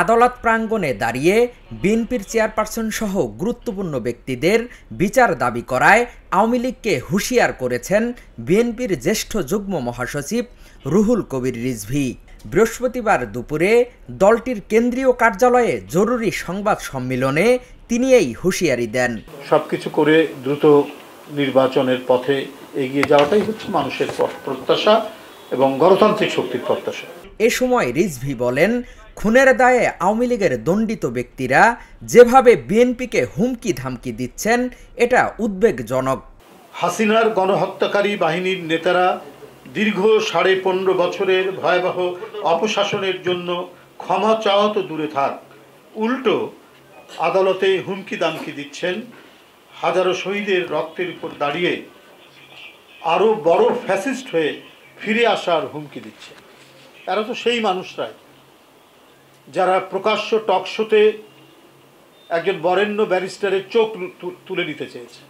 আদালত প্রাঙ্গণে দাঁড়িয়ে বিএনপির চেয়ারপারসন সহ গুরুত্বপূর্ণ ব্যক্তিদের বিচার দাবি করায় আওয়ামী লীগকে হুঁশিয়ার করেছেন বিএনপির জ্যেষ্ঠ যুগ্ম মহাসচিব রুহুল কবির রিজভী। বৃহস্পতিবার দুপুরে দলটির কেন্দ্রীয় কার্যালয়ে জরুরি সংবাদ সম্মেলনে তিনি এই হুঁশিয়ারি দেন। সবকিছু করে দ্রুত নির্বাচনের পথে এগিয়ে যাওয়াটাই হচ্ছে মানুষের প্রত্যাশা এবং গণতান্ত্রিক শক্তির প্রত্যাশা। এ সময় রিজভী বলেন, খুনের দায়ে আওয়ামী লীগের দণ্ডিত ব্যক্তিরা যেভাবে বিএনপিকে হুমকি ধামকি দিচ্ছেন এটা উদ্বেগজনক। হাসিনার গণহত্যাকারী বাহিনীর নেতারা দীর্ঘ 15.5 বছরের ভয়াবহ অপশাসনের জন্য ক্ষমা চাওয়া তো দূরে থাক, উল্টো আদালতে হুমকি দামকি দিচ্ছেন। হাজারো শহীদের রক্তের উপর দাঁড়িয়ে আরও বড় ফ্যাসিস্ট হয়ে ফিরে আসার হুমকি দিচ্ছে। এরা তো সেই মানুষরাই যারা প্রকাশ্য টকশোতে একজন বরেণ্য ব্যারিস্টারের চোখ তুলে নিতে চেয়েছে,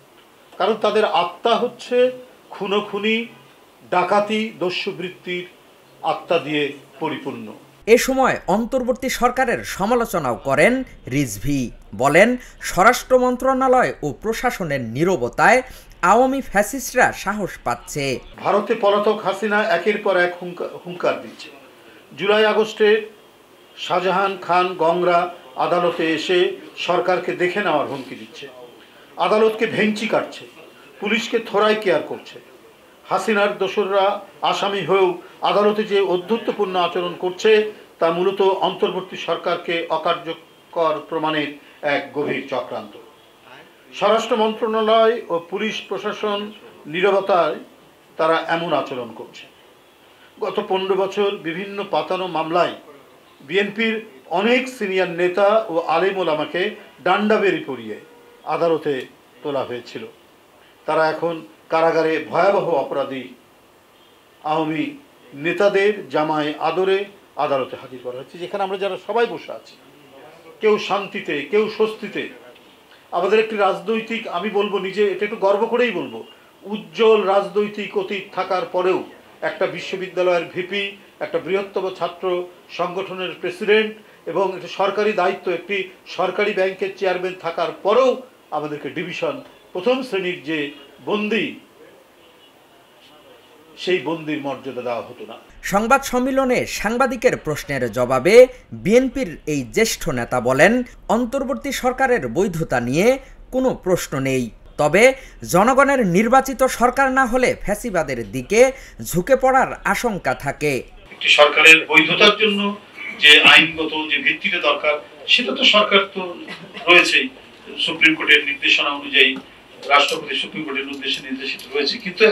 কারণ তাদের আত্মা হচ্ছে খুনোখুনি, ডাকাতি, দস্যুবৃত্তির আত্মা দিয়ে পরিপূর্ণ। এ সময় অন্তর্বর্তী সরকারের সমালোচনাও করেন রিজভী। বলেন, স্বরাষ্ট্র মন্ত্রণালয় ও প্রশাসনের নীরবতায় আওয়ামী ফ্যাসিস্টরা সাহস পাচ্ছে। ভারতে পলাতক হাসিনা একের পর এক হুঙ্কার দিচ্ছে। জুলাই আগস্টে শাহজাহান খান গংরা আদালতে এসে সরকারকে দেখে নেওয়ার হুমকি দিচ্ছে, আদালতকে ভেঙচি কাটছে, পুলিশকে থোড়াই কেয়ার করছে। হাসিনার দোসররা আসামি হয়েও আদালতে যে অধ্যত্বপূর্ণ আচরণ করছে তা মূলত অন্তর্বর্তী সরকারকে অকার্যকর প্রমাণের এক গভীর চক্রান্ত। স্বরাষ্ট্র মন্ত্রণালয় ও পুলিশ প্রশাসন নীরবতায় তারা এমন আচরণ করছে। গত 15 বছর বিভিন্ন পাতানো মামলায় বিএনপির অনেক সিনিয়র নেতা ও আলেম ওলামাকে ডান্ডাবেরি পরিয়ে আদালতে তোলা হয়েছিল। তারা এখন কারাগারে ভয়াবহ অপরাধী। আওয়ামী নেতাদের জামায় আদরে আদালতে হাজির করা হয়েছে, যেখানে আমরা যারা সবাই বসে আছি, কেউ শান্তিতে, কেউ স্বস্তিতে। আমাদের একটি রাজনৈতিক, আমি বলবো নিজে এটা একটু গর্ব করেই বলবো, উজ্জ্বল রাজনৈতিক অতীত থাকার পরেও একটা বিশ্ববিদ্যালয়ের ভিপি, একটা বৃহত্তম ছাত্র সংগঠনের প্রেসিডেন্ট এবং একটা সরকারি দায়িত্ব, একটি সরকারি ব্যাংকের চেয়ারম্যান থাকার পরেও আমাদেরকে ডিভিশন প্রথম শ্রেণীর যে বন্দী, সেই বন্দির মর্যাদা দেওয়া হতো না। সংবাদ সম্মেলনে সাংবাদিকের প্রশ্নের জবাবে বিএনপির এই জ্যেষ্ঠ নেতা বলেন, অন্তর্বর্তী সরকারের বৈধতা নিয়ে কোনো প্রশ্ন নেই, তবে জনগণের নির্বাচিত সরকার না হলে ফ্যাসিবাদের দিকে ঝুঁকে পড়ার আশঙ্কা থাকে। একটি সরকারের বৈধতার জন্য যে আইনগত যে ভিত্তিটা দরকার সেটা তো সরকার তো রয়েছেই, সুপ্রিম কোর্টের নির্দেশনা অনুযায়ী রাষ্ট্রপতি সুপ্রিম কোর্টের নির্দেশে নির্দেশিত রয়েছে। কিন্তু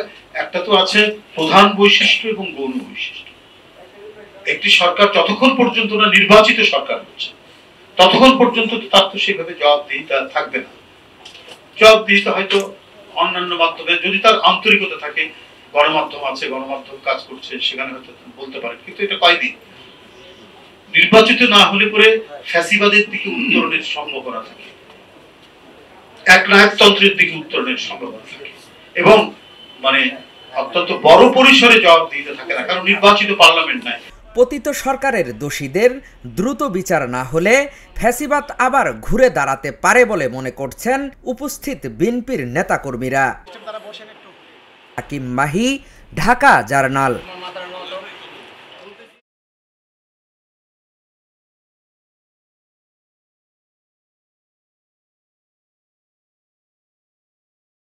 একটা তো আছে প্রধান বৈশিষ্ট্য এবং গৌণ বৈশিষ্ট্য। একটি সরকার যতক্ষণ পর্যন্ত না নির্বাচিত সরকার হচ্ছে ততক্ষণ পর্যন্ত তার তো সেভাবে জবাবদিহিতা থাকবে না। জবাবদিহিতা হয়তো অন্যান্য মাধ্যমে, যদি তার আন্তরিকতা থাকে, গণমাধ্যম আছে, গণমাধ্যম কাজ করছে, সেখানে হয়তো বলতে পারে। কিন্তু এটা কয়দিন নির্বাচিত না হলে পরে ফ্যাসিবাদের দিকে উত্তরণের সম্ভাবনা থাকে, একনায়কতন্ত্রের দিকে উত্তরণের সম্ভাবনা থাকে এবং মানে অত্যন্ত বড় পরিসরে জবাবদিহিতা থাকে না, কারণ নির্বাচিত পার্লামেন্ট নাই। পতিত সরকারের দোষীদের দ্রুত বিচার না হলে ফ্যাসিবাদ আবার ঘুরে দাঁড়াতে পারে বলে মনে করছেন উপস্থিত বিএনপির নেতাকর্মীরা। হাকিম মাহি, ঢাকা জার্নাল।